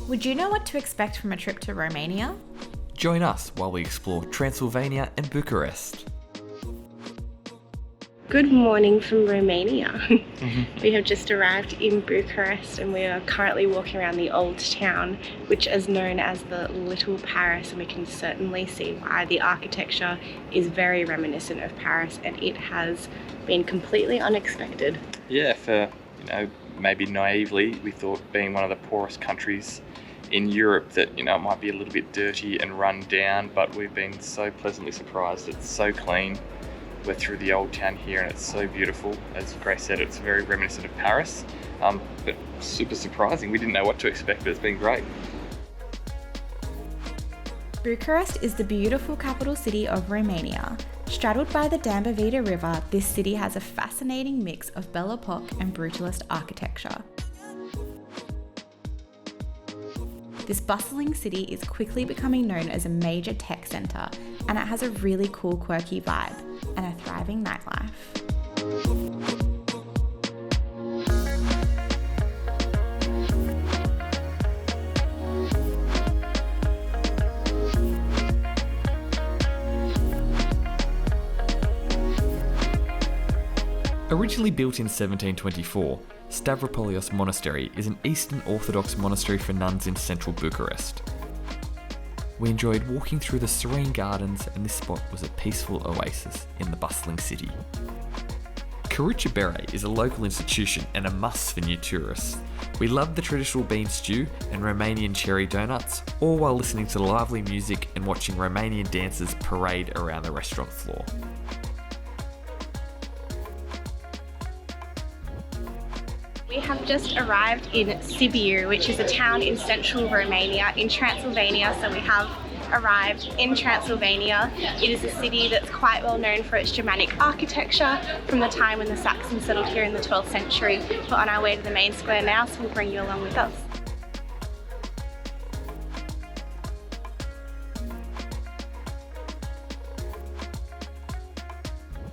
Would you know what to expect from a trip to Romania? Join us while we explore Transylvania and Bucharest. Good morning from Romania. We have just arrived in Bucharest and we are currently walking around the Old Town, which is known as the Little Paris, and we can certainly see why. The architecture is very reminiscent of Paris and it has been completely unexpected. Yeah, for, maybe naively, we thought being one of the poorest countries in Europe that, it might be a little bit dirty and run down, but we've been so pleasantly surprised. It's so clean. We're through the Old Town here and it's so beautiful. As Grace said, it's very reminiscent of Paris, but super surprising. We didn't know what to expect, but it's been great. Bucharest is the beautiful capital city of Romania. Straddled by the Dambavita River, this city has a fascinating mix of Belle Epoque and Brutalist architecture. This bustling city is quickly becoming known as a major tech centre, and it has a really cool, quirky vibe and a thriving nightlife. Originally built in 1724, Stavropoleos Monastery is an Eastern Orthodox monastery for nuns in central Bucharest. We enjoyed walking through the serene gardens, and this spot was a peaceful oasis in the bustling city. Caru bere is a local institution and a must for new tourists. We loved the traditional bean stew and Romanian cherry donuts, all while listening to lively music and watching Romanian dancers parade around the restaurant floor. We have just arrived in Sibiu, which is a town in central Romania in Transylvania. So we have arrived in Transylvania. It is a city that's quite well known for its Germanic architecture from the time when the Saxons settled here in the 12th century. We're on our way to the main square now, so we'll bring you along with us.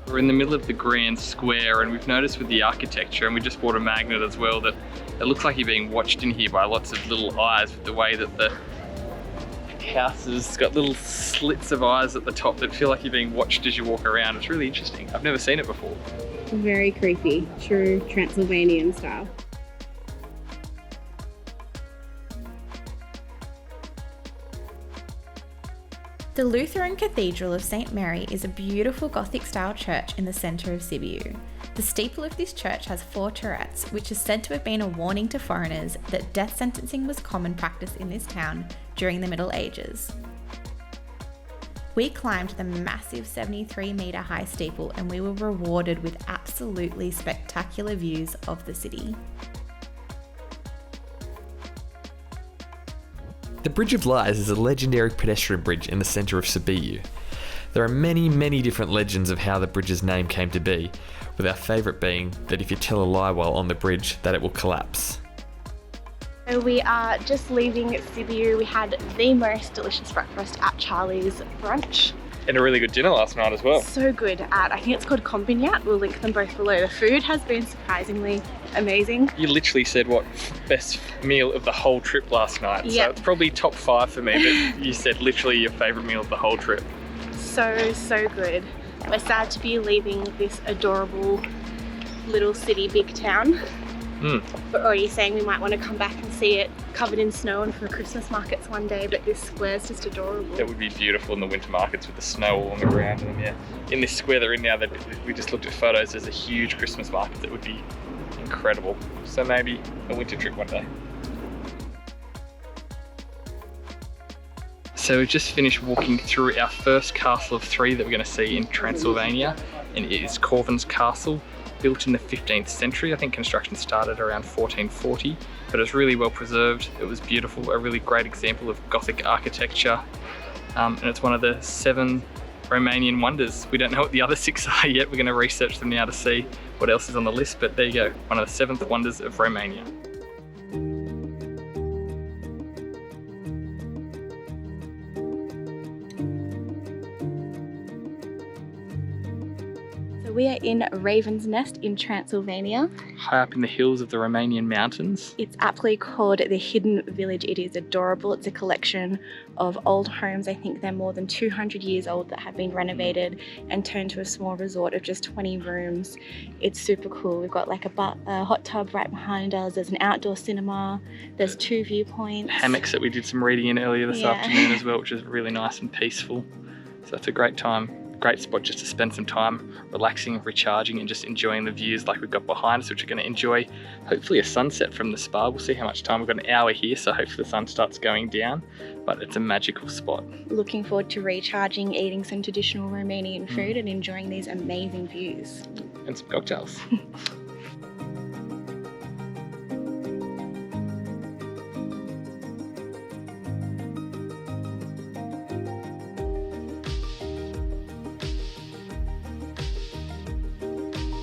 We're in the middle of the grand square and we've noticed with the architecture, and we just bought a magnet as well, that it looks like you're being watched in here by lots of little eyes, with the way that the house has got little slits of eyes at the top that feel like you're being watched as you walk around. It's really interesting. I've never seen it before. Very creepy, true Transylvanian style. The Lutheran Cathedral of St. Mary is a beautiful Gothic-style church in the centre of Sibiu. The steeple of this church has 4 turrets, which is said to have been a warning to foreigners that death sentencing was common practice in this town during the Middle Ages. We climbed the massive 73-metre high steeple and we were rewarded with absolutely spectacular views of the city. The Bridge of Lies is a legendary pedestrian bridge in the centre of Sibiu. There are many different legends of how the bridge's name came to be, with our favourite being that if you tell a lie while on the bridge, that it will collapse. So we are just leaving Sibiu. We had the most delicious breakfast at Charlie's Brunch. And a really good dinner last night as well. So good at, I think it's called Kombinat. We'll link them both below. The food has been surprisingly amazing. You literally said what best meal of the whole trip last night. Yep. So it's probably top 5 for me, but you said literally your favourite meal of the whole trip. So good. We're sad to be leaving this adorable little city, big town. But are you saying we might want to come back and see it covered in snow and for Christmas markets one day, but this square's just adorable. That would be beautiful in the winter markets with the snow all on the ground. And yeah, in this square they're in now, that we just looked at photos, there's a huge Christmas market that would be incredible. So maybe a winter trip one day. So we've just finished walking through our first castle of 3 that we're going to see in Transylvania, and it is Corvin Castle, built in the 15th century. I think construction started around 1440, but it's really well preserved. It was beautiful, a really great example of Gothic architecture, and it's one of the 7 Romanian wonders. We don't know what the other 6 are yet. We're going to research them now to see what else is on the list, but there you go, one of the 7th wonders of Romania. So we are in Raven's Nest in Transylvania. High up in the hills of the Romanian mountains. It's aptly called the Hidden Village. It is adorable. It's a collection of old homes. I think they're more than 200 years old that have been renovated and turned to a small resort of just 20 rooms. It's super cool. We've got like a hot tub right behind us. There's an outdoor cinema. There's 2 viewpoints. Hammocks that we did some reading in earlier this afternoon as well, which is really nice and peaceful. So it's a great time. Great spot just to spend some time relaxing, recharging and just enjoying the views like we've got behind us, which we're going to enjoy hopefully a sunset from the spa. We'll see how much time. We've got an hour here, so hopefully the sun starts going down, but it's a magical spot. Looking forward to recharging, eating some traditional Romanian food and enjoying these amazing views. And some cocktails.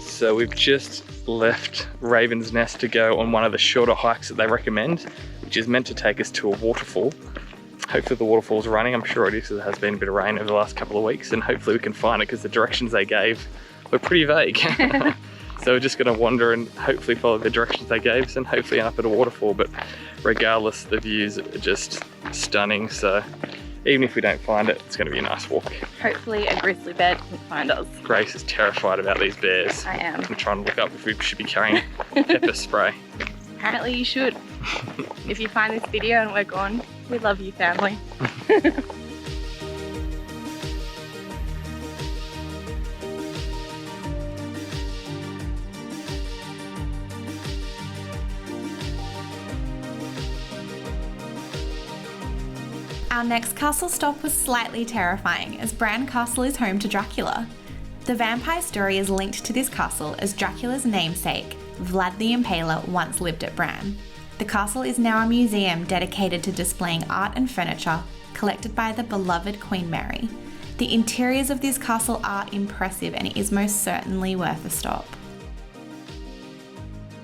So we've just left Raven's Nest to go on one of the shorter hikes that they recommend, which is meant to take us to a waterfall. Hopefully the waterfall's running. I'm sure it is, because there has been a bit of rain over the last couple of weeks, and hopefully we can find it because the directions they gave were pretty vague. So we're just going to wander and hopefully follow the directions they gave us and hopefully end up at a waterfall. But regardless, the views are just stunning. So even if we don't find it, it's going to be a nice walk. Hopefully a grizzly bear doesn't find us. Grace is terrified about these bears. I am. I'm trying to look up if we should be carrying pepper spray. Apparently you should. If you find this video and we're gone, we love you, family. Our next castle stop was slightly terrifying, as Bran Castle is home to Dracula. The vampire story is linked to this castle as Dracula's namesake, Vlad the Impaler, once lived at Bran. The castle is now a museum dedicated to displaying art and furniture collected by the beloved Queen Mary. The interiors of this castle are impressive and it is most certainly worth a stop.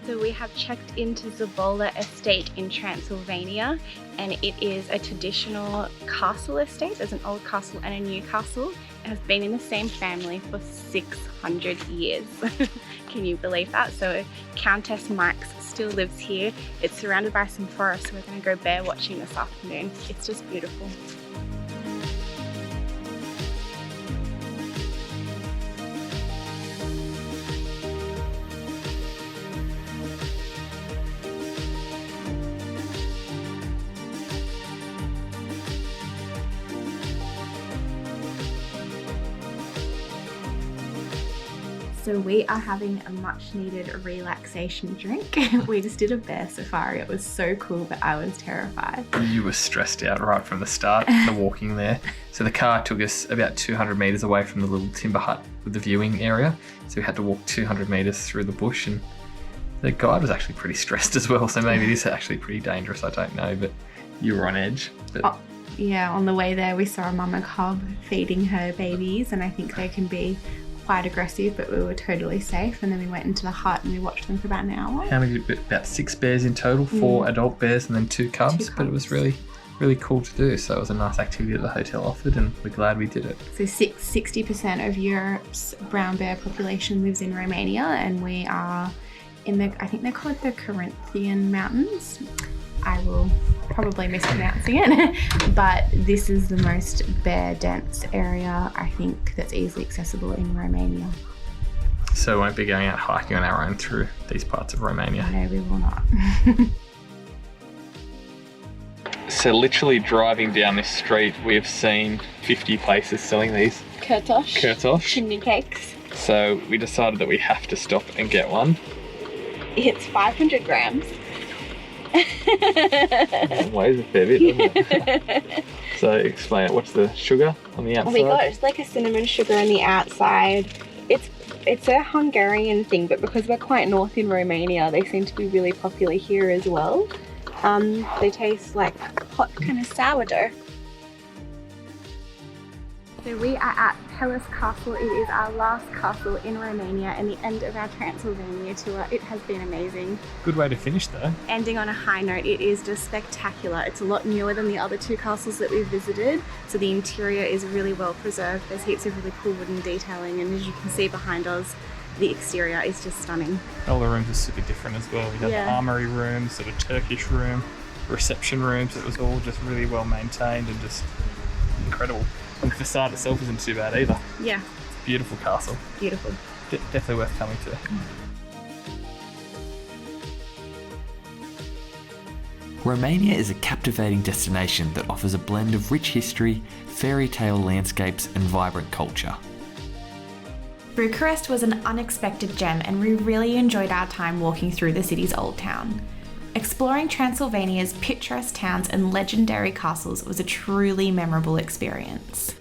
So we have checked into Zabola Estate in Transylvania, and it is a traditional castle estate. There's an old castle and a new castle. It has been in the same family for 600 years. Can you believe that? So Countess Mike's still lives here. It's surrounded by some forest, so we're going to go bear watching this afternoon. It's just beautiful. So we are having a much needed relaxation drink. We just did a bear safari. It was so cool, but I was terrified. You were stressed out right from the start, the walking there. So the car took us about 200 metres away from the little timber hut with the viewing area. So we had to walk 200 metres through the bush, and the guide was actually pretty stressed as well. So maybe it is actually pretty dangerous, I don't know, but you were on edge. But Yeah, on the way there we saw a mama cub feeding her babies, and I think they can be quite aggressive, but we were totally safe. And then we went into the hut and we watched them for about an hour. How many? About 6 bears in total, 4 adult bears and then 2 cubs. But it was really cool to do. So it was a nice activity that the hotel offered, and we're glad we did it. So 60% of Europe's brown bear population lives in Romania, and we are in I think they're called the Carpathian Mountains. I will probably mispronouncing it, but this is the most bear dense area, I think, that's easily accessible in Romania. So we won't be going out hiking on our own through these parts of Romania. No, we will not. So literally driving down this street, we've seen 50 places selling these Kurtosh. Chimney cakes. So we decided that we have to stop and get one. It's 500 grams. It weighs a fair bit, doesn't it? So explain it. What's the sugar on the outside? We got it's like a cinnamon sugar on the outside. It's a Hungarian thing, but because we're quite north in Romania, they seem to be really popular here as well. They taste like hot kind of sourdough. So we are at Peles Castle. It is our last castle in Romania and the end of our Transylvania tour. It has been amazing. Good way to finish though. Ending on a high note, it is just spectacular. It's a lot newer than the other two castles that we've visited, so the interior is really well preserved. There's heaps of really cool wooden detailing, and as you can see behind us, the exterior is just stunning. All the rooms are super different as well. We got the armoury room, sort of Turkish room, reception rooms. It was all just really well maintained and just incredible. And the facade itself isn't too bad either. Yeah. Beautiful castle. Beautiful. Definitely worth coming to. Romania is a captivating destination that offers a blend of rich history, fairy tale landscapes and vibrant culture. Bucharest was an unexpected gem, and we really enjoyed our time walking through the city's old town. Exploring Transylvania's picturesque towns and legendary castles was a truly memorable experience.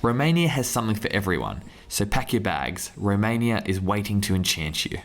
Romania has something for everyone, so pack your bags. Romania is waiting to enchant you.